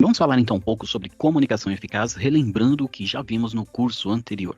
Vamos falar então um pouco sobre comunicação eficaz, relembrando o que já vimos no curso anterior.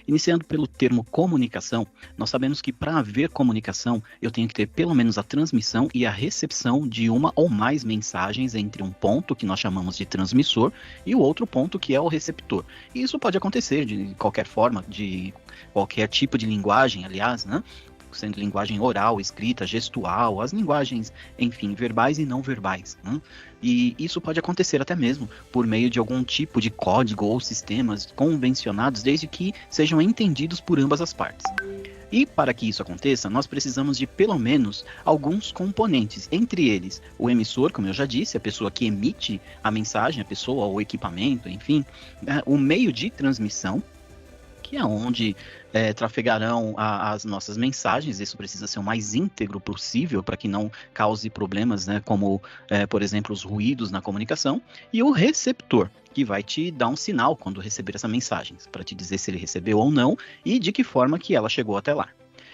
Iniciando pelo termo comunicação, nós sabemos que para haver comunicação, eu tenho que ter pelo menos a transmissão e a recepção de uma ou mais mensagens entre um ponto que nós chamamos de transmissor e o outro ponto que é o receptor. E isso pode acontecer de qualquer forma, de qualquer tipo de linguagem, aliás, né? Sendo linguagem oral, escrita, gestual, as linguagens, enfim, verbais e não verbais, né? E isso pode acontecer até mesmo por meio de algum tipo de código ou sistemas convencionados, desde que sejam entendidos por ambas as partes. E para que isso aconteça, nós precisamos de pelo menos alguns componentes, entre eles o emissor, como eu já disse, a pessoa que emite a mensagem, a pessoa ou o equipamento, enfim, o meio de transmissão, que é onde trafegarão as nossas mensagens. Isso precisa ser o mais íntegro possível para que não cause problemas, né, como, por exemplo, os ruídos na comunicação, e o receptor, que vai te dar um sinal quando receber essa mensagem, para te dizer se ele recebeu ou não e de que forma que ela chegou até lá.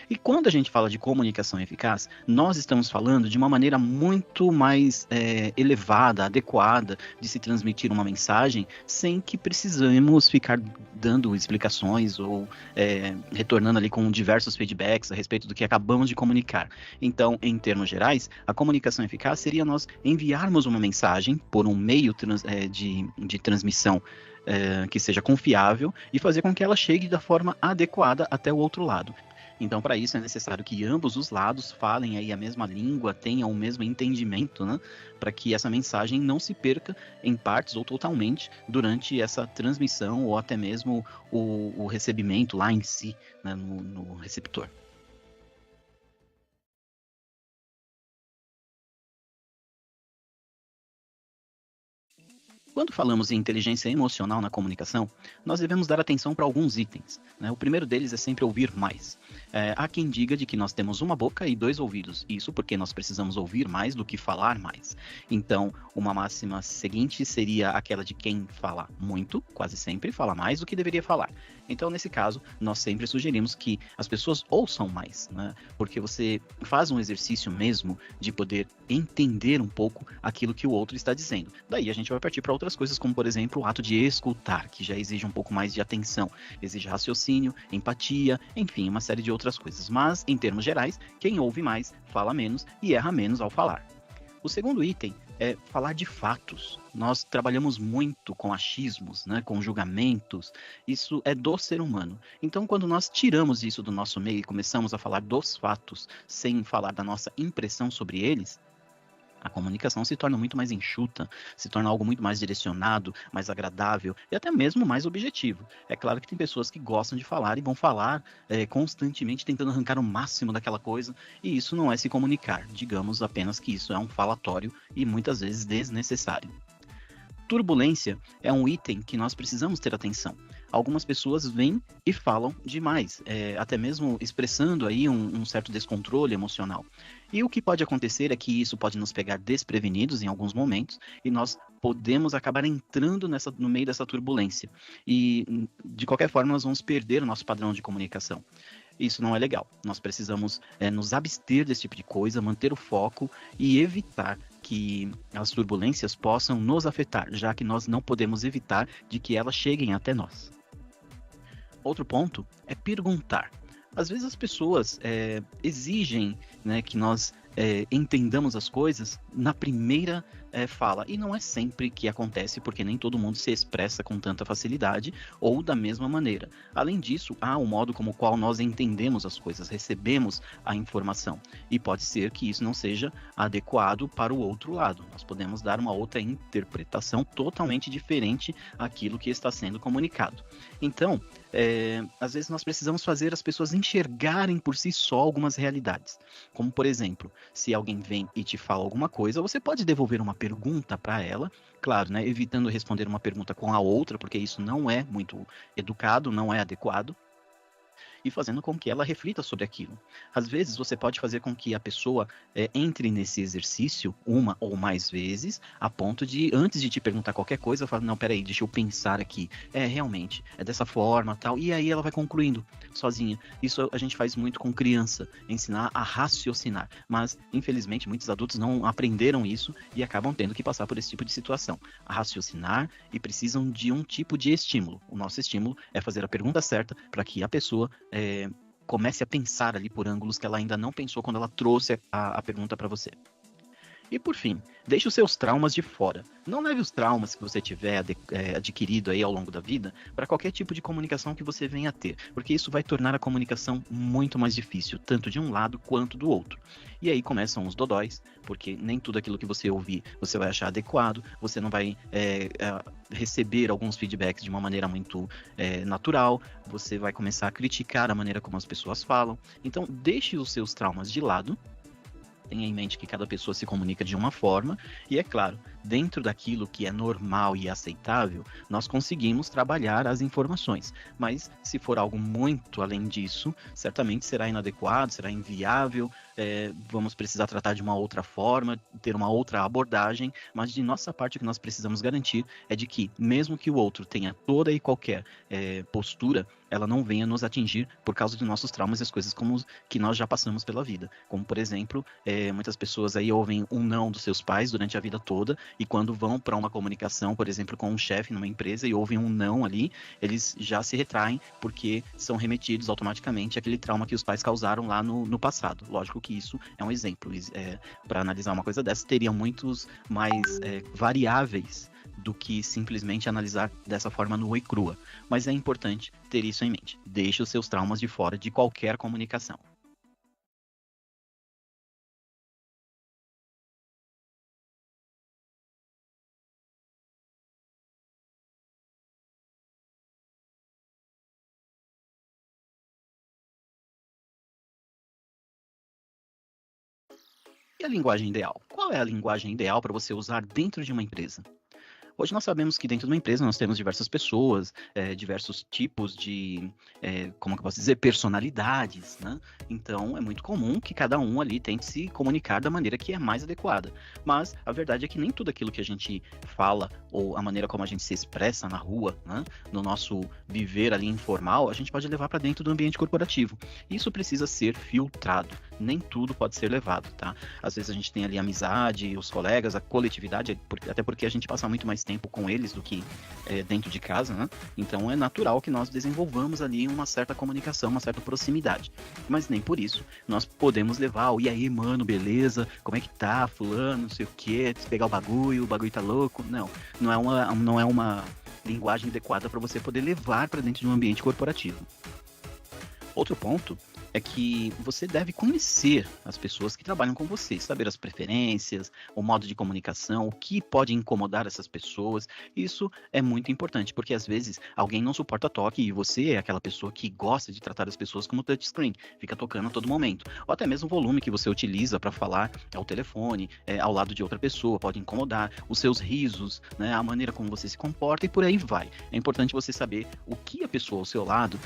E quando a gente fala de comunicação eficaz, nós estamos falando de uma maneira muito mais elevada, adequada de se transmitir uma mensagem sem que precisemos ficar dando explicações ou retornando ali com diversos feedbacks a respeito do que acabamos de comunicar. Então, em termos gerais, a comunicação eficaz seria nós enviarmos uma mensagem por um meio de transmissão que seja confiável e fazer com que ela chegue da forma adequada até o outro lado. Então, para isso é necessário que ambos os lados falem aí a mesma língua, tenham o mesmo entendimento, né? Para que essa mensagem não se perca em partes ou totalmente durante essa transmissão ou até mesmo o recebimento lá em si, né? no receptor. Quando falamos em inteligência emocional na comunicação, nós devemos dar atenção para alguns itens, né? O primeiro deles é sempre ouvir mais. Há quem diga de que nós temos uma boca e 2 ouvidos, isso porque nós precisamos ouvir mais do que falar mais. Então, uma máxima seguinte seria aquela de quem fala muito, quase sempre fala mais do que deveria falar. Então, nesse caso, nós sempre sugerimos que as pessoas ouçam mais, né? Porque você faz um exercício mesmo de poder entender um pouco aquilo que o outro está dizendo. Daí a gente vai partir para outras coisas, como por exemplo o ato de escutar, que já exige um pouco mais de atenção, exige raciocínio, empatia, enfim, uma série de outras coisas. Mas, em termos gerais, quem ouve mais, fala menos e erra menos ao falar. O segundo item é falar de fatos. Nós trabalhamos muito com achismos, né, com julgamentos. Isso é do ser humano. Então, quando nós tiramos isso do nosso meio e começamos a falar dos fatos, sem falar da nossa impressão sobre eles, a comunicação se torna muito mais enxuta, se torna algo muito mais direcionado, mais agradável e até mesmo mais objetivo. É claro que tem pessoas que gostam de falar e vão falar constantemente tentando arrancar o máximo daquela coisa, e isso não é se comunicar. Digamos apenas que isso é um falatório e muitas vezes desnecessário. Turbulência é um item que nós precisamos ter atenção. Algumas pessoas vêm e falam demais, até mesmo expressando aí um certo descontrole emocional. E o que pode acontecer é que isso pode nos pegar desprevenidos em alguns momentos e nós podemos acabar entrando no meio dessa turbulência. E, de qualquer forma, nós vamos perder o nosso padrão de comunicação. Isso não é legal. Nós precisamos nos abster desse tipo de coisa, manter o foco e evitar que as turbulências possam nos afetar, já que nós não podemos evitar de que elas cheguem até nós. Outro ponto é perguntar. Às vezes as pessoas exigem, né, que nós entendamos as coisas na primeira fala. E não é sempre que acontece, porque nem todo mundo se expressa com tanta facilidade ou da mesma maneira. Além disso, há o modo como o qual nós entendemos as coisas, recebemos a informação. E pode ser que isso não seja adequado para o outro lado. Nós podemos dar uma outra interpretação totalmente diferente àquilo que está sendo comunicado. Então, às vezes nós precisamos fazer as pessoas enxergarem por si só algumas realidades. Como, por exemplo, se alguém vem e te fala alguma coisa, você pode devolver uma pergunta para ela, claro, né, evitando responder uma pergunta com a outra, porque isso não é muito educado, não é adequado. e fazendo com que ela reflita sobre aquilo. Às vezes, você pode fazer com que a pessoa entre nesse exercício uma ou mais vezes, a ponto de, antes de te perguntar qualquer coisa, falar, não, peraí, deixa eu pensar aqui. Realmente, é dessa forma, tal. E aí ela vai concluindo sozinha. Isso a gente faz muito com criança, ensinar a raciocinar. Mas, infelizmente, muitos adultos não aprenderam isso e acabam tendo que passar por esse tipo de situação. A raciocinar e precisam de um tipo de estímulo. O nosso estímulo é fazer a pergunta certa para que a pessoa comece a pensar ali por ângulos que ela ainda não pensou quando ela trouxe a pergunta para você. E por fim, deixe os seus traumas de fora. Não leve os traumas que você tiver adquirido aí ao longo da vida para qualquer tipo de comunicação que você venha a ter, porque isso vai tornar a comunicação muito mais difícil, tanto de um lado quanto do outro. E aí começam os dodóis, porque nem tudo aquilo que você ouvir você vai achar adequado, você não vai receber alguns feedbacks de uma maneira muito natural, você vai começar a criticar a maneira como as pessoas falam. Então, deixe os seus traumas de lado. Tenha em mente que cada pessoa se comunica de uma forma e, é claro, dentro daquilo que é normal e aceitável, nós conseguimos trabalhar as informações. Mas se for algo muito além disso, certamente será inadequado, será inviável, vamos precisar tratar de uma outra forma, ter uma outra abordagem, mas de nossa parte o que nós precisamos garantir é de que, mesmo que o outro tenha toda e qualquer postura, ela não venha nos atingir por causa de nossos traumas e as coisas como que nós já passamos pela vida. Como, por exemplo, muitas pessoas aí ouvem um não dos seus pais durante a vida toda e quando vão para uma comunicação, por exemplo, com um chefe numa empresa e ouvem um não ali, eles já se retraem porque são remetidos automaticamente àquele trauma que os pais causaram lá no passado. Lógico que isso é um exemplo. Para analisar uma coisa dessa, teriam muitos mais variáveis do que simplesmente analisar dessa forma nua e crua. Mas é importante ter isso em mente. Deixe os seus traumas de fora de qualquer comunicação. E a linguagem ideal? Qual é a linguagem ideal para você usar dentro de uma empresa? Hoje nós sabemos que dentro de uma empresa nós temos diversas pessoas, diversos tipos de, como que eu posso dizer, personalidades, né? Então é muito comum que cada um ali tente se comunicar da maneira que é mais adequada. Mas a verdade é que nem tudo aquilo que a gente fala ou a maneira como a gente se expressa na rua, né, no nosso viver ali informal, a gente pode levar para dentro do ambiente corporativo. Isso precisa ser filtrado. Nem tudo pode ser levado, tá? Às vezes a gente tem ali a amizade, os colegas, a coletividade, até porque a gente passa muito mais tempo com eles do que dentro de casa, né? Então é natural que nós desenvolvamos ali uma certa comunicação, uma certa proximidade. Mas nem por isso nós podemos levar o e aí, mano, beleza? Como é que tá, fulano, não sei o quê, pegar o bagulho tá louco? Não é uma linguagem adequada para você poder levar para dentro de um ambiente corporativo. Outro ponto é que você deve conhecer as pessoas que trabalham com você, saber as preferências, o modo de comunicação, o que pode incomodar essas pessoas. Isso é muito importante, porque às vezes alguém não suporta toque e você é aquela pessoa que gosta de tratar as pessoas como touchscreen, fica tocando a todo momento. Ou até mesmo o volume que você utiliza para falar ao telefone, ao lado de outra pessoa, pode incomodar, os seus risos, né, a maneira como você se comporta e por aí vai. É importante você saber o que a pessoa ao seu lado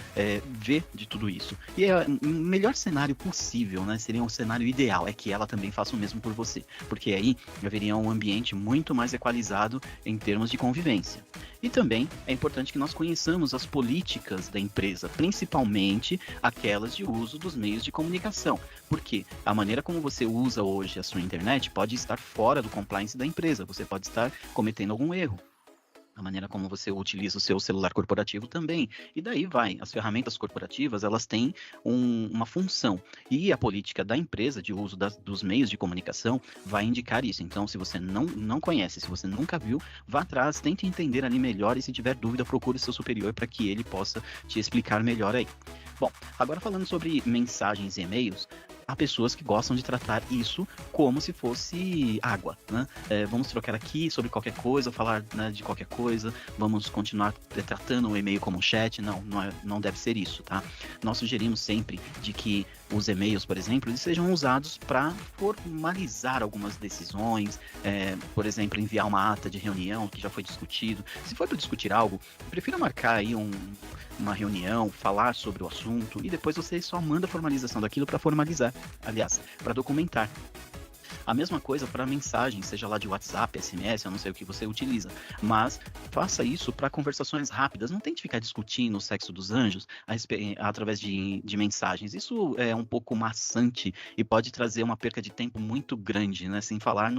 vê de tudo isso. E o melhor cenário possível, né, seria um cenário ideal, é que ela também faça o mesmo por você, porque aí haveria um ambiente muito mais equalizado em termos de convivência. E também é importante que nós conheçamos as políticas da empresa, principalmente aquelas de uso dos meios de comunicação, porque a maneira como você usa hoje a sua internet pode estar fora do compliance da empresa, você pode estar cometendo algum erro. A maneira como você utiliza o seu celular corporativo também. E daí vai. As ferramentas corporativas, elas têm uma função. E a política da empresa de uso dos meios de comunicação vai indicar isso. Então, se você não conhece, se você nunca viu, vá atrás, tente entender ali melhor e se tiver dúvida, procure o seu superior para que ele possa te explicar melhor aí. Bom, agora falando sobre mensagens e e-mails, há pessoas que gostam de tratar isso como se fosse água, né? Vamos trocar aqui sobre qualquer coisa, falar, né, de qualquer coisa, vamos continuar tratando o e-mail como um chat. Não deve ser isso, tá? Nós sugerimos sempre de que os e-mails, por exemplo, eles sejam usados para formalizar algumas decisões, por exemplo, enviar uma ata de reunião que já foi discutido. Se for para discutir algo, prefira marcar aí uma reunião, falar sobre o assunto e depois você só manda a formalização daquilo para formalizar, aliás, para documentar. A mesma coisa para mensagem, seja lá de WhatsApp, SMS, eu não sei o que você utiliza, mas faça isso para conversações rápidas. Não tente ficar discutindo o sexo dos anjos através de mensagens. Isso é um pouco maçante e pode trazer uma perca de tempo muito grande, né? Sem falar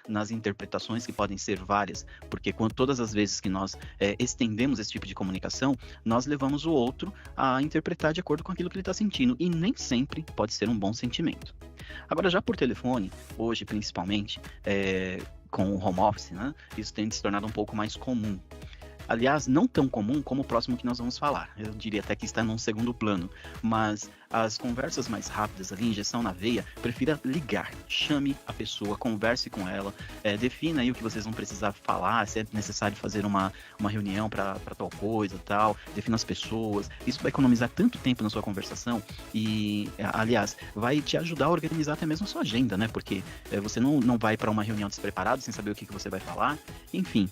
nas interpretações que podem ser várias, porque todas as vezes que nós estendemos esse tipo de comunicação, nós levamos o outro a interpretar de acordo com aquilo que ele está sentindo, e nem sempre pode ser um bom sentimento. Agora, já por telefone, hoje principalmente, com o home office, né, isso tem se tornado um pouco mais comum. Aliás, não tão comum como o próximo que nós vamos falar. Eu diria até que está num segundo plano. Mas as conversas mais rápidas ali, injeção na veia, prefira ligar. Chame a pessoa, converse com ela, defina aí o que vocês vão precisar falar, se é necessário fazer uma reunião para tal coisa, tal. Defina as pessoas. Isso vai economizar tanto tempo na sua conversação e, aliás, vai te ajudar a organizar até mesmo a sua agenda, né? Porque você não vai para uma reunião despreparado, sem saber o que você vai falar. Enfim.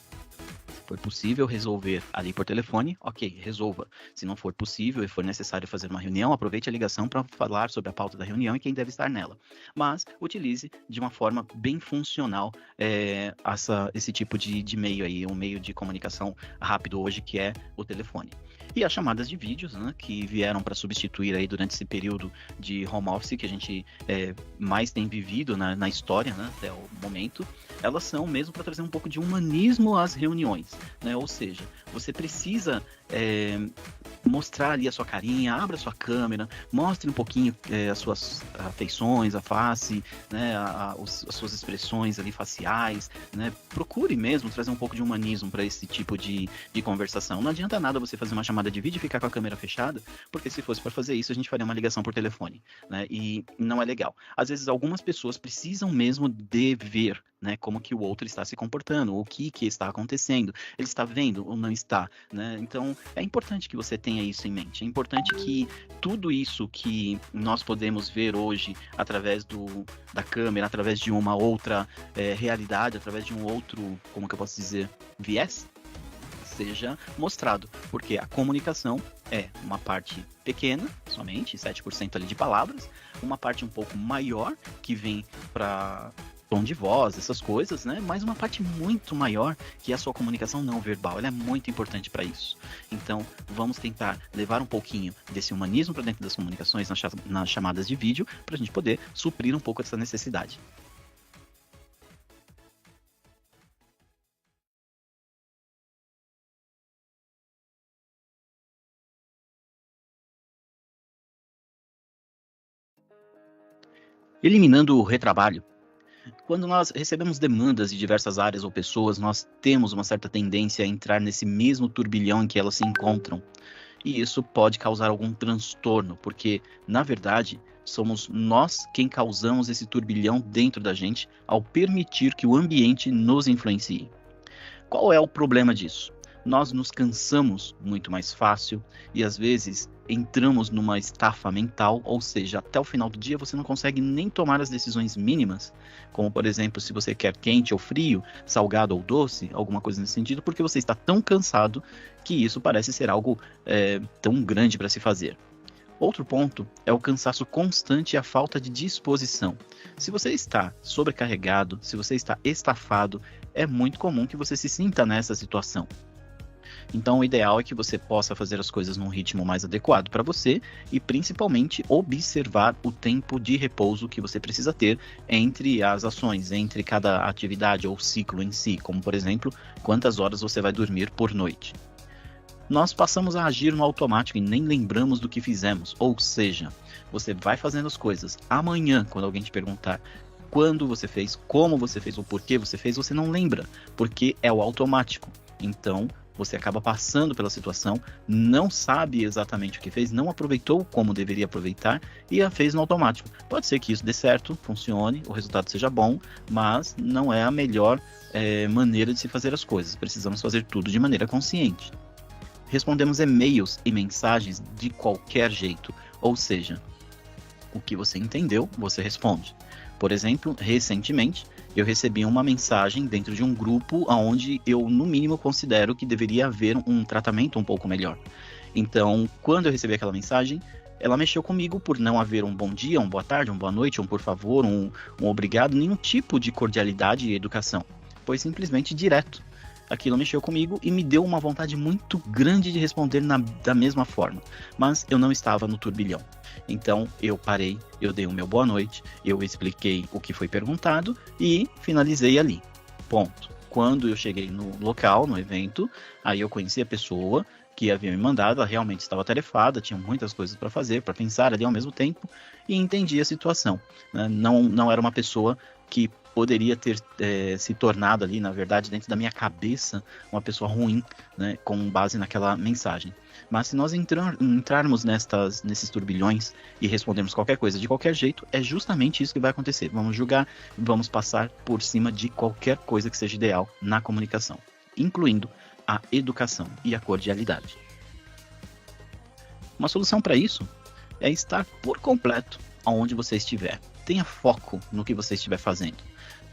For possível resolver ali por telefone, ok, resolva. Se não for possível e for necessário fazer uma reunião, aproveite a ligação para falar sobre a pauta da reunião e quem deve estar nela. Mas utilize de uma forma bem funcional esse tipo de meio aí, um meio de comunicação rápido hoje que é o telefone. E as chamadas de vídeos, né, que vieram para substituir aí durante esse período de home office que a gente mais tem vivido na história, né, até o momento, elas são mesmo para trazer um pouco de humanismo às reuniões, né? Ou seja, você precisa mostrar ali a sua carinha, abra a sua câmera, mostre um pouquinho as suas afeições, a face, né, as suas expressões ali faciais, né? Procure mesmo trazer um pouco de humanismo para esse tipo de conversação. Não adianta nada você fazer uma chamada de vídeo e ficar com a câmera fechada, porque se fosse para fazer isso, a gente faria uma ligação por telefone, né? E não é legal. Às vezes, algumas pessoas precisam mesmo de ver, né, como que o outro está se comportando, o que está acontecendo, ele está vendo ou não está, né? Então, é importante que você tenha isso em mente. É importante que tudo isso que nós podemos ver hoje através da câmera, através de uma outra realidade, através de um outro, como que eu posso dizer, viés, seja mostrado, porque a comunicação é uma parte pequena, somente 7% ali de palavras, uma parte um pouco maior que vem para tom de voz, essas coisas, né? Mas uma parte muito maior que é a sua comunicação não verbal. Ela é muito importante para isso. Então, vamos tentar levar um pouquinho desse humanismo para dentro das comunicações nas chamadas de vídeo, para a gente poder suprir um pouco dessa necessidade. Eliminando o retrabalho. Quando nós recebemos demandas de diversas áreas ou pessoas, nós temos uma certa tendência a entrar nesse mesmo turbilhão em que elas se encontram. E isso pode causar algum transtorno, porque, na verdade, somos nós quem causamos esse turbilhão dentro da gente ao permitir que o ambiente nos influencie. Qual é o problema disso? Nós nos cansamos muito mais fácil e às vezes entramos numa estafa mental, ou seja, até o final do dia você não consegue nem tomar as decisões mínimas, como por exemplo, se você quer quente ou frio, salgado ou doce, alguma coisa nesse sentido, porque você está tão cansado que isso parece ser algo tão grande para se fazer. Outro ponto é o cansaço constante e a falta de disposição. Se você está sobrecarregado, se você está estafado, é muito comum que você se sinta nessa situação. Então, o ideal é que você possa fazer as coisas num ritmo mais adequado para você e, principalmente, observar o tempo de repouso que você precisa ter entre as ações, entre cada atividade ou ciclo em si, como, por exemplo, quantas horas você vai dormir por noite. Nós passamos a agir no automático e nem lembramos do que fizemos, ou seja, você vai fazendo as coisas. Amanhã, quando alguém te perguntar quando você fez, como você fez ou por que você fez, você não lembra, porque é o automático. Então, você acaba passando pela situação, não sabe exatamente o que fez, não aproveitou como deveria aproveitar e a fez no automático. Pode ser que isso dê certo, funcione, o resultado seja bom, mas não é a melhor maneira de se fazer as coisas. Precisamos fazer tudo de maneira consciente. Respondemos e-mails e mensagens de qualquer jeito, ou seja, O que você entendeu, você responde. Por exemplo, recentemente, eu recebi uma mensagem dentro de um grupo onde eu, no mínimo, considero que deveria haver um tratamento um pouco melhor. Então, quando eu recebi aquela mensagem, ela mexeu comigo por não haver um bom dia, uma boa tarde, uma boa noite, um por favor, um obrigado, nenhum tipo de cordialidade e educação. Foi simplesmente direto. Aquilo mexeu comigo e me deu uma vontade muito grande de responder da mesma forma. Mas eu não estava no turbilhão. Então eu parei, eu dei o meu boa noite, eu expliquei o que foi perguntado e finalizei ali. Ponto. Quando eu cheguei no local, no evento, aí eu conheci a pessoa que havia me mandado, ela realmente estava atarefada, tinha muitas coisas para fazer, para pensar ali ao mesmo tempo, e entendi a situação. Né? Não era uma pessoa que poderia ter se tornado ali, na verdade, dentro da minha cabeça, uma pessoa ruim, né, com base naquela mensagem. Mas se nós entrarmos nesses turbilhões e respondermos qualquer coisa de qualquer jeito, é justamente isso que vai acontecer. Vamos julgar, vamos passar por cima de qualquer coisa que seja ideal na comunicação, incluindo a educação e a cordialidade. Uma solução para isso é estar por completo aonde você estiver. Tenha foco no que você estiver fazendo.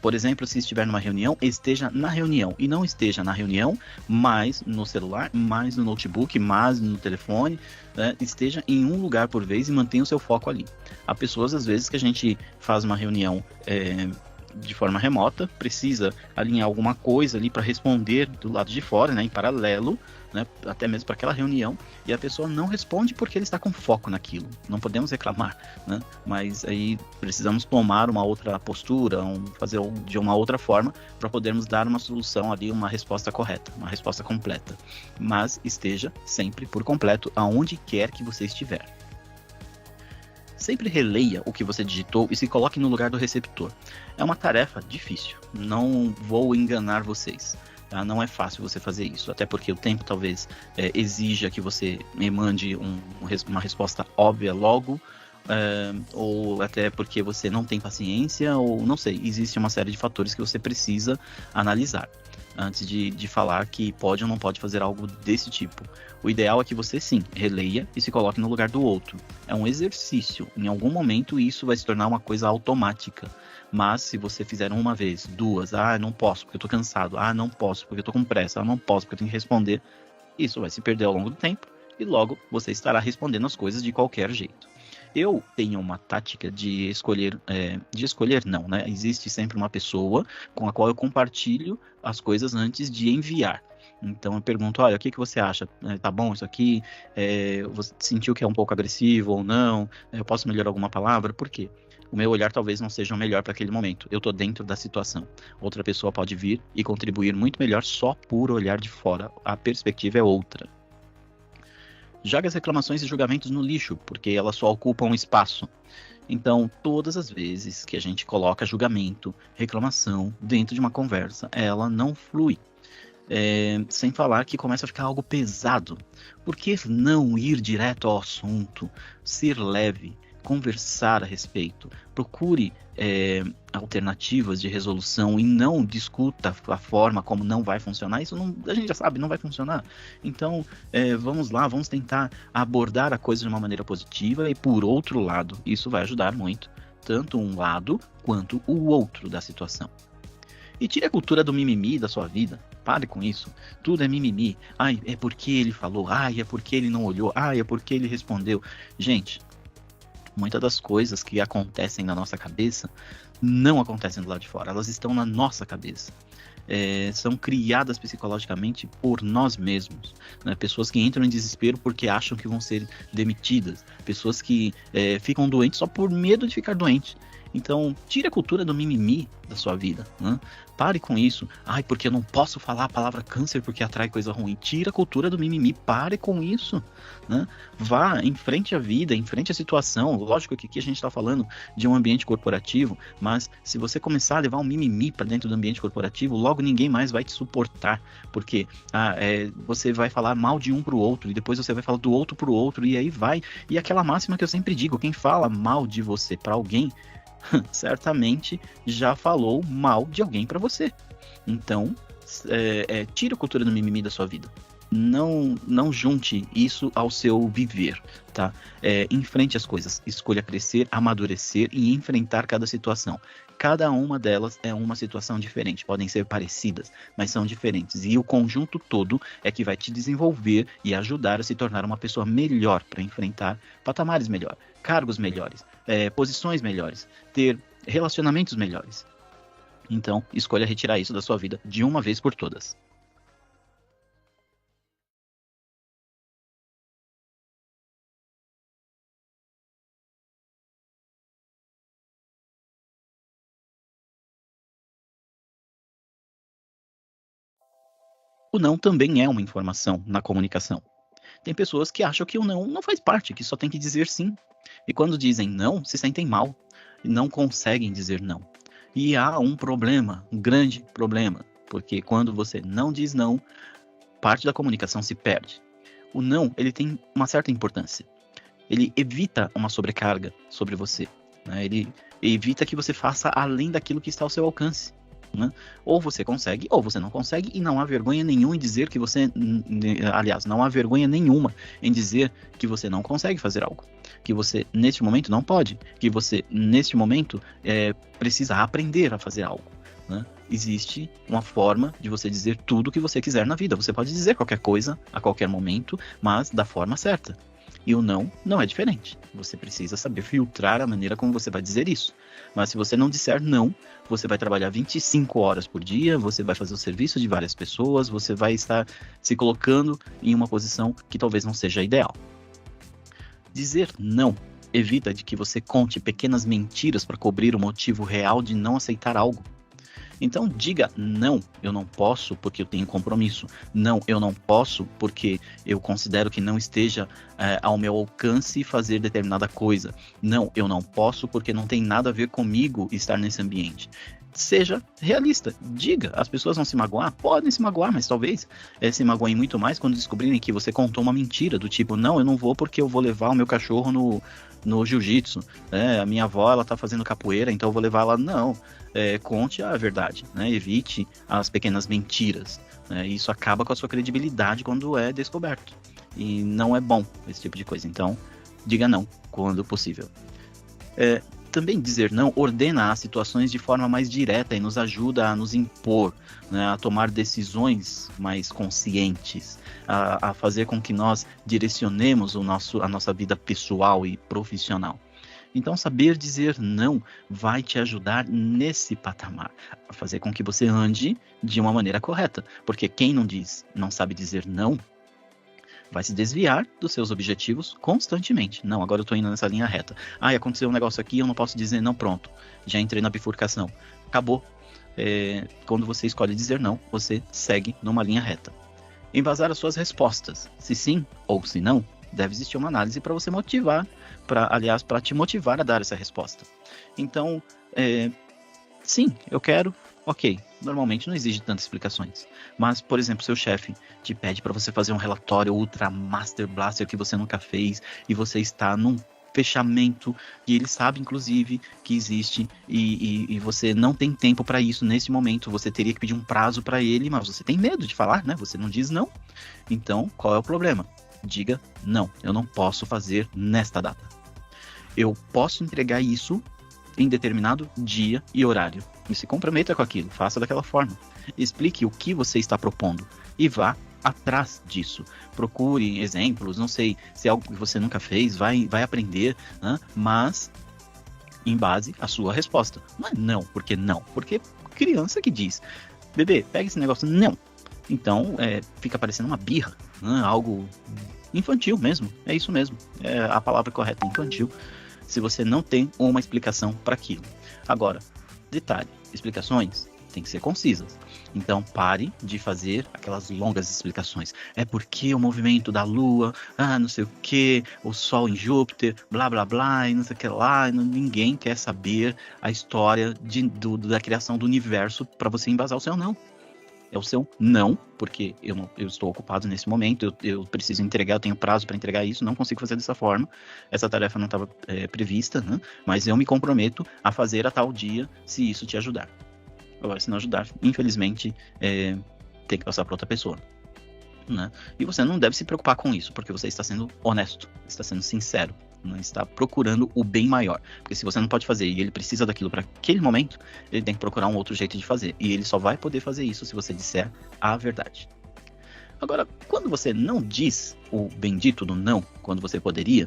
Por exemplo, se estiver numa reunião, esteja na reunião. E não esteja na reunião, mais no celular, mais no notebook, mais no telefone. Né? Esteja em um lugar por vez e mantenha o seu foco ali. Há pessoas, às vezes, que a gente faz uma reunião de forma remota, precisa alinhar alguma coisa ali para responder do lado de fora, né, em paralelo, né, até mesmo para aquela reunião, e a pessoa não responde porque ele está com foco naquilo. Não podemos reclamar, né, mas aí precisamos tomar uma outra postura, fazer de uma outra forma para podermos dar uma solução ali, uma resposta correta, uma resposta completa. Mas esteja sempre por completo aonde quer que você estiver. Sempre releia o que você digitou e se coloque no lugar do receptor. É uma tarefa difícil, não vou enganar vocês. Tá? Não é fácil você fazer isso, até porque o tempo talvez exija que você me mande uma resposta óbvia logo, ou até porque você não tem paciência, ou não sei, existe uma série de fatores que você precisa analisar antes de falar que pode ou não pode fazer algo desse tipo. O ideal é que você sim, releia e se coloque no lugar do outro. É um exercício, em algum momento isso vai se tornar uma coisa automática. Mas se você fizer uma vez, duas, não posso porque eu tô cansado, não posso porque eu tô com pressa, não posso porque eu tenho que responder, isso vai se perder ao longo do tempo e logo você estará respondendo as coisas de qualquer jeito. Eu tenho uma tática de escolher não, né? Existe sempre uma pessoa com a qual eu compartilho as coisas antes de enviar. Então eu pergunto, olha, o que você acha? Tá bom isso aqui? Você sentiu que é um pouco agressivo ou não? Eu posso melhorar alguma palavra? Por quê? O meu olhar talvez não seja o melhor para aquele momento. Eu estou dentro da situação. Outra pessoa pode vir e contribuir muito melhor só por olhar de fora. A perspectiva é outra. Jogue as reclamações e julgamentos no lixo, porque elas só ocupam espaço. Então, todas as vezes que a gente coloca julgamento, reclamação dentro de uma conversa, ela não flui. Sem falar que começa a ficar algo pesado. Por que não ir direto ao assunto, ser leve, conversar a respeito? Procure alternativas de resolução e não discuta a forma como não vai funcionar. Isso a gente já sabe, não vai funcionar. Então, vamos lá, vamos tentar abordar a coisa de uma maneira positiva e por outro lado, isso vai ajudar muito, tanto um lado quanto o outro da situação. E tire a cultura do mimimi da sua vida. Pare com isso. Tudo é mimimi. Ai, é porque ele falou. Ai, é porque ele não olhou. Ai, é porque ele respondeu. Gente, muitas das coisas que acontecem na nossa cabeça não acontecem do lado de fora. Elas estão na nossa cabeça. São criadas psicologicamente por nós mesmos, né? Pessoas que entram em desespero porque acham que vão ser demitidas. Pessoas que ficam doentes só por medo de ficar doente. Então, tire a cultura do mimimi da sua vida, né? Pare com isso. Ai, porque eu não posso falar a palavra câncer porque atrai coisa ruim. Tire a cultura do mimimi, pare com isso, né? Vá, enfrente a vida, enfrente a situação. Lógico que aqui a gente está falando de um ambiente corporativo, mas se você começar a levar um mimimi para dentro do ambiente corporativo, logo ninguém mais vai te suportar, porque você vai falar mal de um para o outro, e depois você vai falar do outro para o outro, e aí vai. E aquela máxima que eu sempre digo, quem fala mal de você para alguém, certamente já falou mal de alguém para você. Então, tira a cultura do mimimi da sua vida. não junte isso ao seu viver, tá? Enfrente as coisas, escolha crescer, amadurecer e enfrentar cada situação. Cada uma delas é uma situação diferente, podem ser parecidas, mas são diferentes. E o conjunto todo é que vai te desenvolver e ajudar a se tornar uma pessoa melhor para enfrentar patamares melhores, cargos melhores, posições melhores, ter relacionamentos melhores. Então, escolha retirar isso da sua vida de uma vez por todas. O não também é uma informação na comunicação. Tem pessoas que acham que o não faz parte, que só tem que dizer sim. E quando dizem não, se sentem mal e não conseguem dizer não. E há um problema, um grande problema, porque quando você não diz não, parte da comunicação se perde. O não, ele tem uma certa importância. Ele evita uma sobrecarga sobre você, né? Ele evita que você faça além daquilo que está ao seu alcance. Né? Ou você consegue, ou você não consegue, e não há vergonha nenhuma em dizer que você. Aliás, não há vergonha nenhuma em dizer que você não consegue fazer algo. Que você, neste momento, não pode. Que você, neste momento, precisa aprender a fazer algo. Né? Existe uma forma de você dizer tudo o que você quiser na vida. Você pode dizer qualquer coisa, a qualquer momento, mas da forma certa. E o não é diferente. Você precisa saber filtrar a maneira como você vai dizer isso. Mas se você não disser não, você vai trabalhar 25 horas por dia, você vai fazer o serviço de várias pessoas, você vai estar se colocando em uma posição que talvez não seja ideal. Dizer não evita de que você conte pequenas mentiras para cobrir o motivo real de não aceitar algo. Então diga não, eu não posso porque eu tenho compromisso. Não, eu não posso porque eu considero que não esteja ao meu alcance fazer determinada coisa. Não, eu não posso porque não tem nada a ver comigo estar nesse ambiente. Seja realista, diga, as pessoas vão se magoar? Podem se magoar, mas talvez se magoem muito mais quando descobrirem que você contou uma mentira, do tipo, não, eu não vou porque eu vou levar o meu cachorro no jiu-jitsu, a minha avó, ela tá fazendo capoeira, então eu vou levar ela. Não, conte a verdade, né? Evite as pequenas mentiras, né? Isso acaba com a sua credibilidade quando é descoberto, e não é bom esse tipo de coisa. Então, diga não quando possível. Também dizer não ordena as situações de forma mais direta e nos ajuda a nos impor, né, a tomar decisões mais conscientes, a fazer com que nós direcionemos a nossa vida pessoal e profissional. Então, saber dizer não vai te ajudar nesse patamar, a fazer com que você ande de uma maneira correta. Porque quem não sabe dizer não, vai se desviar dos seus objetivos constantemente. Não, agora eu tô indo nessa linha reta. Aconteceu um negócio aqui, eu não posso dizer não, pronto. Já entrei na bifurcação. Acabou. Quando você escolhe dizer não, você segue numa linha reta. Embasar as suas respostas. Se sim ou se não, deve existir uma análise para você motivar, para te motivar a dar essa resposta. Então, sim, eu quero. Ok, normalmente não exige tantas explicações. Mas, por exemplo, seu chefe te pede para você fazer um relatório Ultra Master Blaster que você nunca fez e você está num fechamento e ele sabe, inclusive, que existe e você não tem tempo para isso nesse momento. Você teria que pedir um prazo para ele, mas você tem medo de falar, né? Você não diz não. Então, qual é o problema? Diga não, eu não posso fazer nesta data. Eu posso entregar isso em determinado dia e horário. E se comprometa com aquilo, faça daquela forma. Explique o que você está propondo e vá atrás disso. Procure exemplos, não sei se é algo que você nunca fez, vai aprender, né? Mas em base à sua resposta. Não é não, porque não? Porque criança que diz, bebê, pega esse negócio, não. Então fica parecendo uma birra, né? Algo infantil mesmo, é isso mesmo, é a palavra correta, infantil. Se você não tem uma explicação para aquilo. Agora, detalhe, explicações têm que ser concisas. Então pare de fazer aquelas longas explicações. É porque o movimento da Lua, não sei o que, o Sol em Júpiter, blá blá blá, e não sei o que lá. Ninguém quer saber a história da criação do universo para você embasar o seu não. É o seu não, porque eu estou ocupado nesse momento, eu preciso entregar, eu tenho prazo para entregar isso, não consigo fazer dessa forma, essa tarefa não estava prevista, né? Mas eu me comprometo a fazer a tal dia se isso te ajudar. Agora, se não ajudar, infelizmente, tem que passar para outra pessoa. né? E você não deve se preocupar com isso, porque você está sendo honesto, está sendo sincero, não está procurando o bem maior. Porque se você não pode fazer e ele precisa daquilo para aquele momento, ele tem que procurar um outro jeito de fazer. E ele só vai poder fazer isso se você disser a verdade. Agora, quando você não diz o bendito do não, quando você poderia,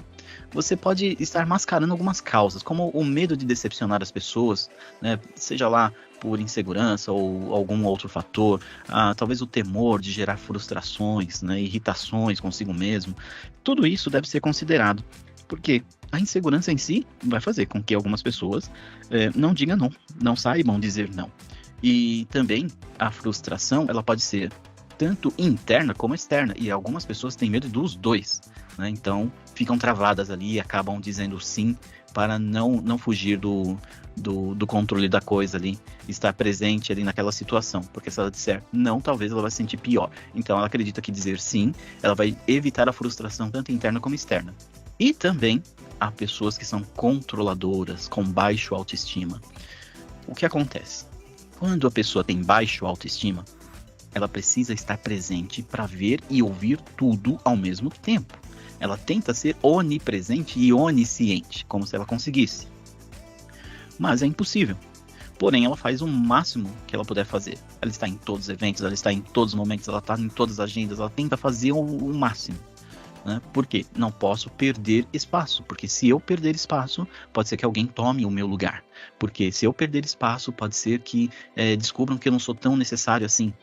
você pode estar mascarando algumas causas, como o medo de decepcionar as pessoas, né? Seja lá por insegurança ou algum outro fator, talvez o temor de gerar frustrações, né? Irritações consigo mesmo. Tudo isso deve ser considerado, porque a insegurança em si vai fazer com que algumas pessoas não digam não, não saibam dizer não. E também a frustração, ela pode ser tanto interna como externa, e algumas pessoas têm medo dos dois, né? Então ficam travadas ali e acabam dizendo sim para não fugir do controle da coisa ali, estar presente ali naquela situação, porque se ela disser não, talvez ela vai se sentir pior. Então ela acredita que dizer sim, ela vai evitar a frustração tanto interna como externa. E também há pessoas que são controladoras, com baixo autoestima. O que acontece? Quando a pessoa tem baixo autoestima, ela precisa estar presente para ver e ouvir tudo ao mesmo tempo. Ela tenta ser onipresente e onisciente, como se ela conseguisse. Mas é impossível. Porém, ela faz o máximo que ela puder fazer. Ela está em todos os eventos, ela está em todos os momentos, ela está em todas as agendas, ela tenta fazer o máximo. Né? Por quê? Não posso perder espaço, porque se eu perder espaço, pode ser que alguém tome o meu lugar. Porque se eu perder espaço, pode ser que descubram que eu não sou tão necessário assim.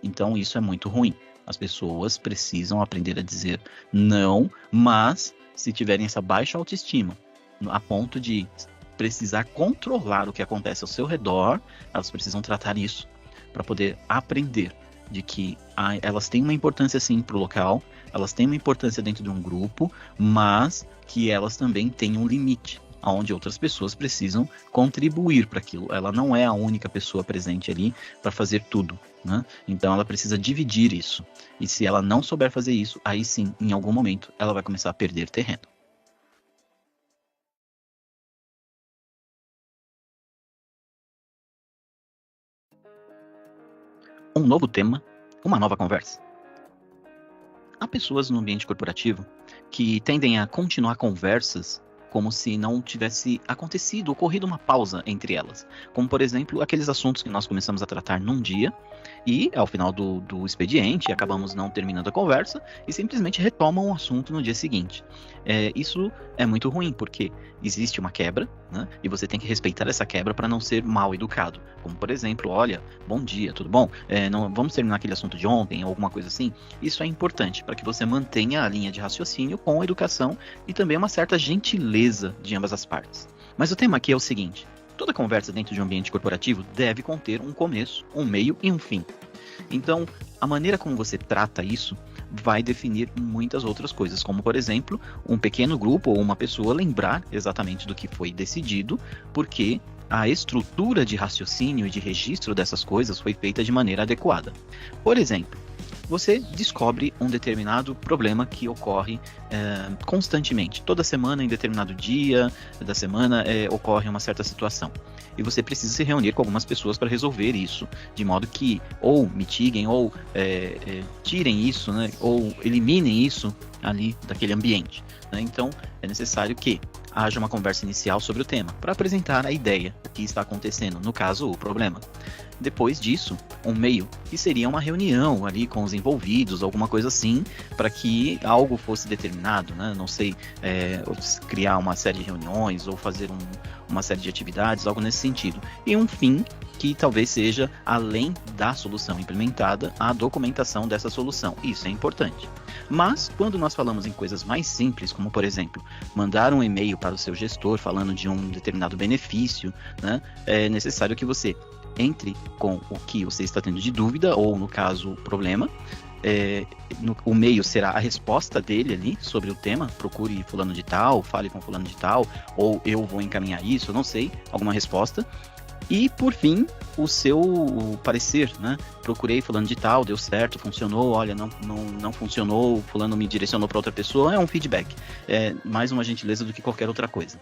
Então isso é muito ruim. As pessoas precisam aprender a dizer não, mas se tiverem essa baixa autoestima, a ponto de precisar controlar o que acontece ao seu redor, elas precisam tratar isso para poder aprender de que elas têm uma importância sim para o local, elas têm uma importância dentro de um grupo, mas que elas também têm um limite, onde outras pessoas precisam contribuir para aquilo. Ela não é a única pessoa presente ali para fazer tudo, né? Então ela precisa dividir isso. E se ela não souber fazer isso, aí sim, em algum momento, ela vai começar a perder terreno. Um novo tema, uma nova conversa. Há pessoas no ambiente corporativo que tendem a continuar conversas como se não tivesse acontecido, ocorrido uma pausa entre elas. Como, por exemplo, aqueles assuntos que nós começamos a tratar num dia e, ao final do expediente, acabamos não terminando a conversa e simplesmente retomam o assunto no dia seguinte. Isso é muito ruim, porque existe uma quebra, né? E você tem que respeitar essa quebra para não ser mal educado. Como, por exemplo, olha, bom dia, tudo bom? Não, vamos terminar aquele assunto de ontem, alguma coisa assim? Isso é importante para que você mantenha a linha de raciocínio com a educação e também uma certa gentileza de ambas as partes. Mas o tema aqui é o seguinte: toda conversa dentro de um ambiente corporativo deve conter um começo, um meio e um fim. Então, a maneira como você trata isso vai definir muitas outras coisas, como, por exemplo, um pequeno grupo ou uma pessoa lembrar exatamente do que foi decidido, porque a estrutura de raciocínio e de registro dessas coisas foi feita de maneira adequada. Por exemplo, você descobre um determinado problema que ocorre constantemente. Toda semana, em determinado dia da semana, ocorre uma certa situação. E você precisa se reunir com algumas pessoas para resolver isso, de modo que ou mitiguem, ou tirem isso, né, ou eliminem isso ali daquele ambiente, né? Então, é necessário que haja uma conversa inicial sobre o tema, para apresentar a ideia, o que está acontecendo, no caso, o problema. Depois disso, um meio, que seria uma reunião ali com os envolvidos, alguma coisa assim, para que algo fosse determinado, né? Não sei, criar uma série de reuniões ou fazer uma série de atividades, algo nesse sentido. E um fim que talvez seja, além da solução implementada, a documentação dessa solução. Isso é importante. Mas, quando nós falamos em coisas mais simples, como, por exemplo, mandar um e-mail para o seu gestor falando de um determinado benefício, né, é necessário que você entre com o que você está tendo de dúvida, ou, no caso, problema. O meio será a resposta dele ali sobre o tema, procure fulano de tal, fale com fulano de tal, ou eu vou encaminhar isso, não sei, alguma resposta. E, por fim, o seu parecer, né? Procurei fulano de tal, deu certo, funcionou, olha, não funcionou, fulano me direcionou para outra pessoa, é um feedback. É mais uma gentileza do que qualquer outra coisa.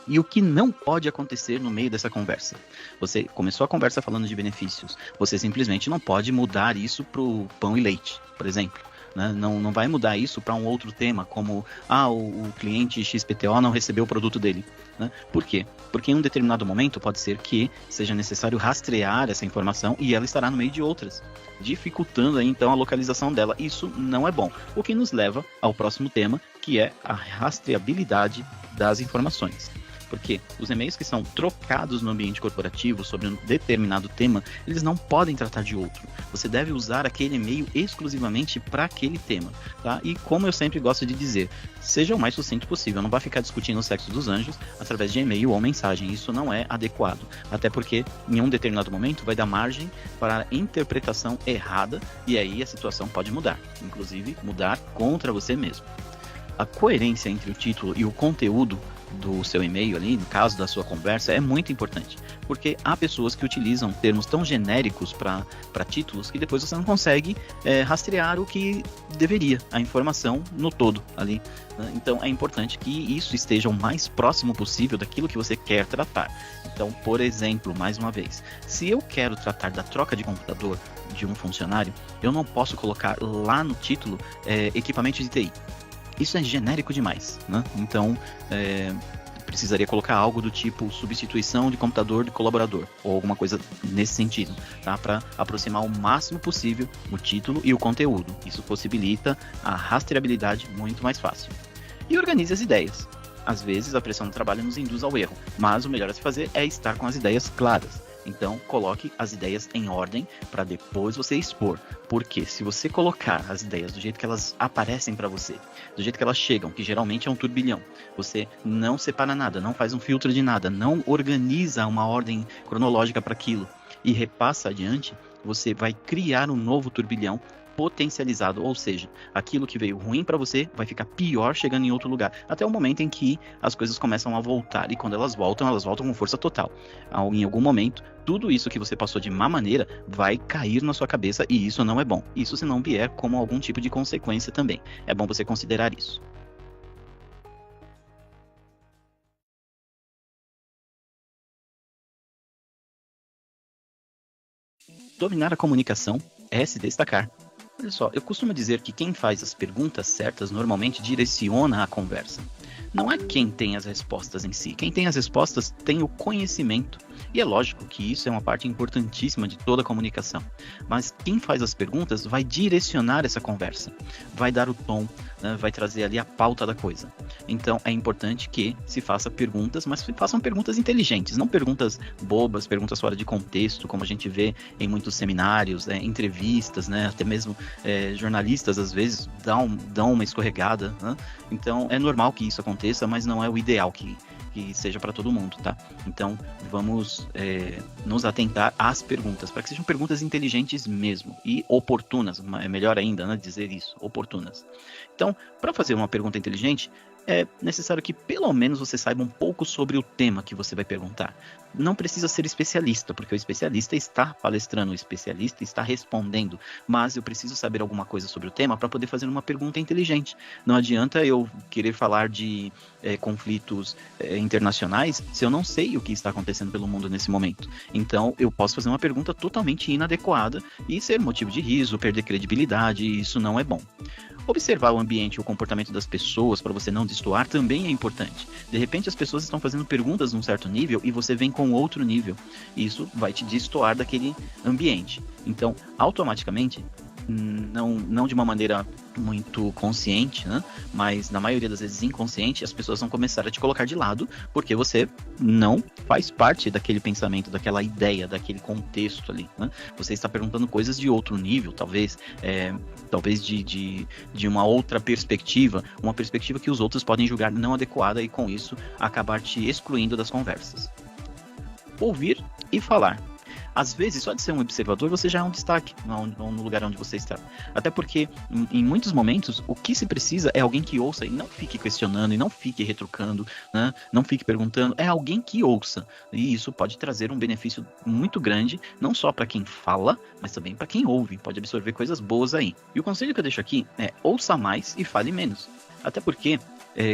E o que não pode acontecer no meio dessa conversa? Você começou a conversa falando de benefícios. Você simplesmente não pode mudar isso para o pão e leite, por exemplo. Né? Não vai mudar isso para um outro tema, como o cliente XPTO não recebeu o produto dele. Né? Por quê? Porque em um determinado momento pode ser que seja necessário rastrear essa informação e ela estará no meio de outras, dificultando aí, então a localização dela. Isso não é bom. O que nos leva ao próximo tema, que é a rastreabilidade das informações. Porque os e-mails que são trocados no ambiente corporativo sobre um determinado tema, eles não podem tratar de outro. Você deve usar aquele e-mail exclusivamente para aquele tema, tá? E como eu sempre gosto de dizer, seja o mais sucinto possível. Não vai ficar discutindo o sexo dos anjos através de e-mail ou mensagem. Isso não é adequado. Até porque, em um determinado momento, vai dar margem para interpretação errada e aí a situação pode mudar. Inclusive, mudar contra você mesmo. A coerência entre o título e o conteúdo do seu e-mail ali, no caso da sua conversa, é muito importante, porque há pessoas que utilizam termos tão genéricos para títulos que depois você não consegue rastrear o que deveria, a informação no todo ali. Né? Então é importante que isso esteja o mais próximo possível daquilo que você quer tratar. Então, por exemplo, mais uma vez, se eu quero tratar da troca de computador de um funcionário, eu não posso colocar lá no título equipamento de TI. Isso é genérico demais, né? Então, precisaria colocar algo do tipo substituição de computador de colaborador, ou alguma coisa nesse sentido, tá? Para aproximar o máximo possível o título e o conteúdo. Isso possibilita a rastreabilidade muito mais fácil. E organize as ideias. Às vezes, a pressão do trabalho nos induz ao erro, mas o melhor a se fazer é estar com as ideias claras. Então, coloque as ideias em ordem para depois você expor. Porque se você colocar as ideias do jeito que elas aparecem para você, do jeito que elas chegam, que geralmente é um turbilhão, você não separa nada, não faz um filtro de nada, não organiza uma ordem cronológica para aquilo e repassa adiante, você vai criar um novo turbilhão potencializado, ou seja, aquilo que veio ruim para você vai ficar pior chegando em outro lugar, até o momento em que as coisas começam a voltar, e quando elas voltam com força total. Em algum momento, tudo isso que você passou de má maneira vai cair na sua cabeça, e isso não é bom. Isso se não vier como algum tipo de consequência também. É bom você considerar isso. Dominar a comunicação é se destacar. Olha só, eu costumo dizer que quem faz as perguntas certas normalmente direciona a conversa. Não é quem tem as respostas em si. Quem tem as respostas tem o conhecimento. E é lógico que isso é uma parte importantíssima de toda a comunicação. Mas quem faz as perguntas vai direcionar essa conversa. Vai dar o tom, né, vai trazer ali a pauta da coisa. Então é importante que se faça perguntas, mas se façam perguntas inteligentes. Não perguntas bobas, perguntas fora de contexto, como a gente vê em muitos seminários, entrevistas, né, até mesmo jornalistas às vezes dão uma escorregada. Né? Então é normal que isso aconteça, mas não é o ideal que seja para todo mundo, tá? Então, vamos nos atentar às perguntas, para que sejam perguntas inteligentes mesmo, e oportunas, é melhor ainda, né, dizer isso, oportunas. Então, para fazer uma pergunta inteligente, é necessário que pelo menos você saiba um pouco sobre o tema que você vai perguntar. Não precisa ser especialista, porque o especialista está palestrando, o especialista está respondendo, mas eu preciso saber alguma coisa sobre o tema para poder fazer uma pergunta inteligente. Não adianta eu querer falar de conflitos internacionais se eu não sei o que está acontecendo pelo mundo nesse momento. Então, eu posso fazer uma pergunta totalmente inadequada e ser motivo de riso, perder credibilidade, e isso não é bom. Observar o ambiente e o comportamento das pessoas para você não destoar também é importante. De repente as pessoas estão fazendo perguntas num certo nível e você vem com outro nível. Isso vai te destoar daquele ambiente. Então, automaticamente, não de uma maneira muito consciente, né? Mas na maioria das vezes inconsciente, as pessoas vão começar a te colocar de lado porque você não faz parte daquele pensamento, daquela ideia, daquele contexto ali, né? Você está perguntando coisas de outro nível, talvez de uma outra perspectiva, uma perspectiva que os outros podem julgar não adequada e com isso acabar te excluindo das conversas. Ouvir e falar. Às vezes, só de ser um observador, você já é um destaque no lugar onde você está. Até porque, em muitos momentos, o que se precisa é alguém que ouça e não fique questionando, e não fique retrucando, né? Não fique perguntando. É alguém que ouça. E isso pode trazer um benefício muito grande, não só para quem fala, mas também para quem ouve. Pode absorver coisas boas aí. E o conselho que eu deixo aqui é ouça mais e fale menos. Até porque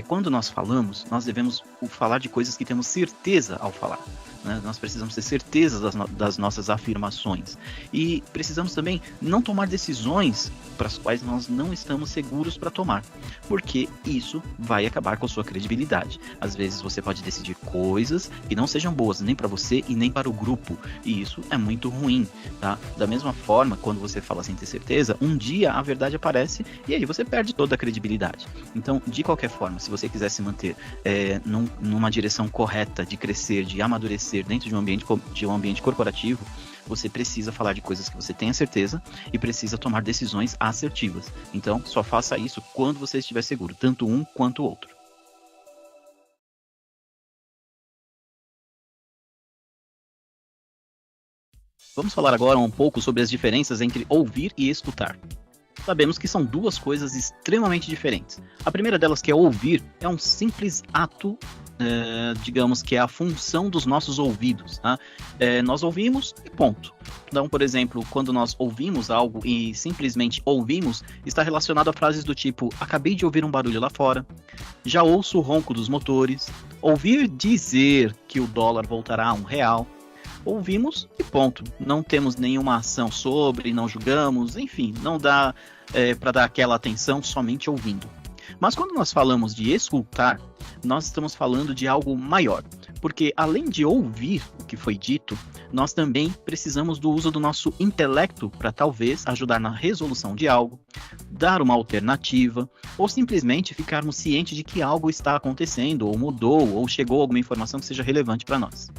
quando nós falamos, nós devemos falar de coisas que temos certeza ao falar. Né? Nós precisamos ter certeza das nossas afirmações. E precisamos também não tomar decisões para as quais nós não estamos seguros para tomar, porque isso vai acabar com a sua credibilidade. Às vezes você pode decidir coisas que não sejam boas nem para você e nem para o grupo, e isso é muito ruim, tá? Da mesma forma, quando você fala sem ter certeza, um dia a verdade aparece e aí você perde toda a credibilidade. Então, de qualquer forma, se você quiser se manter numa direção correta de crescer, de amadurecer dentro de um ambiente corporativo, você precisa falar de coisas que você tenha certeza e precisa tomar decisões assertivas. Então, só faça isso quando você estiver seguro, tanto um quanto o outro. Vamos falar agora um pouco sobre as diferenças entre ouvir e escutar. Sabemos que são duas coisas extremamente diferentes. A primeira delas, que é ouvir, é um simples ato, digamos que é a função dos nossos ouvidos. Tá? Nós ouvimos e ponto. Então, por exemplo, quando nós ouvimos algo e simplesmente ouvimos, está relacionado a frases do tipo: acabei de ouvir um barulho lá fora, já ouço o ronco dos motores, ouvir dizer que o dólar voltará a R$1. Ouvimos e ponto. Não temos nenhuma ação sobre, não julgamos, enfim, não dá para dar aquela atenção somente ouvindo. Mas quando nós falamos de escutar, nós estamos falando de algo maior, porque além de ouvir o que foi dito, nós também precisamos do uso do nosso intelecto para talvez ajudar na resolução de algo, dar uma alternativa, ou simplesmente ficarmos cientes de que algo está acontecendo, ou mudou, ou chegou alguma informação que seja relevante para nós.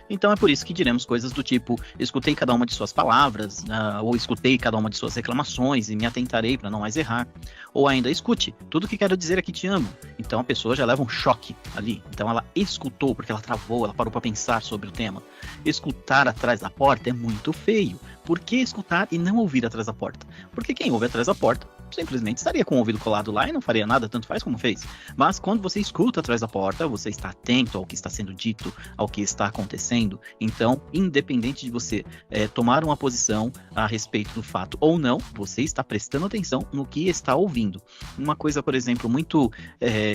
Então é por isso que diremos coisas do tipo: escutei cada uma de suas palavras, ou escutei cada uma de suas reclamações e me atentarei para não mais errar. Ou ainda, escute, tudo que quero dizer é que te amo. Então a pessoa já leva um choque ali. Então ela escutou porque ela travou, ela parou para pensar sobre o tema. Escutar atrás da porta é muito feio. Por que escutar e não ouvir atrás da porta? Porque quem ouve atrás da porta simplesmente estaria com o ouvido colado lá e não faria nada, tanto faz como fez. Mas quando você escuta atrás da porta, você está atento ao que está sendo dito, ao que está acontecendo. Então, independente de você tomar uma posição a respeito do fato ou não, você está prestando atenção no que está ouvindo. Uma coisa, por exemplo, muito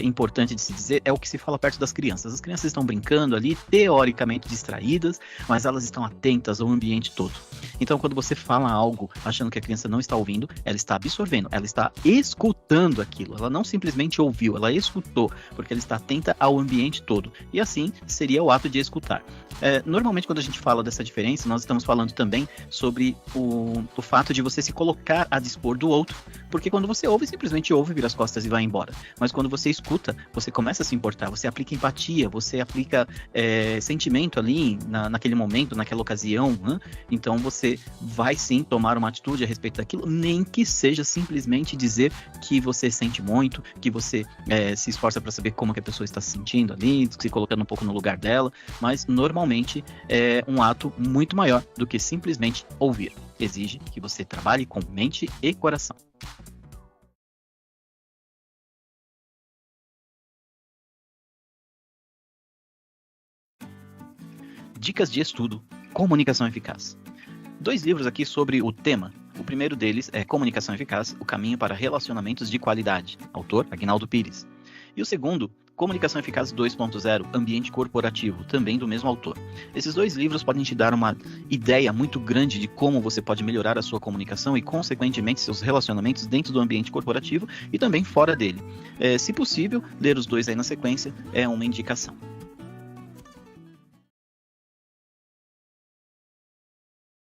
importante de se dizer é o que se fala perto das crianças. As crianças estão brincando ali, teoricamente distraídas, mas elas estão atentas ao ambiente todo. Então, quando você fala algo achando que a criança não está ouvindo, ela está absorvendo, ela está escutando aquilo. Ela não simplesmente ouviu, ela escutou, porque ela está atenta ao ambiente todo. E assim seria o ato de escutar. Normalmente, quando a gente fala dessa diferença, nós estamos falando também sobre o fato de você se colocar a dispor do outro, porque quando você ouve, simplesmente ouve, vira as costas e vai embora. Mas quando você escuta, você começa a se importar, você aplica empatia, você aplica sentimento ali naquele momento, naquela ocasião, né? Então você vai sim tomar uma atitude a respeito daquilo, nem que seja simplesmente dizer que você sente muito, que você se esforça para saber como que a pessoa está se sentindo ali, se colocando um pouco no lugar dela, mas normalmente é um ato muito maior do que simplesmente ouvir. Exige que você trabalhe com mente e coração. Dicas de estudo, comunicação eficaz. 2 livros aqui sobre o tema. O primeiro deles é Comunicação Eficaz, o caminho para relacionamentos de qualidade, autor Aguinaldo Pires. E o segundo, Comunicação Eficaz 2.0, Ambiente Corporativo, também do mesmo autor. Esses 2 livros podem te dar uma ideia muito grande de como você pode melhorar a sua comunicação e, consequentemente, seus relacionamentos dentro do ambiente corporativo e também fora dele. Se possível, ler os 2 aí na sequência é uma indicação.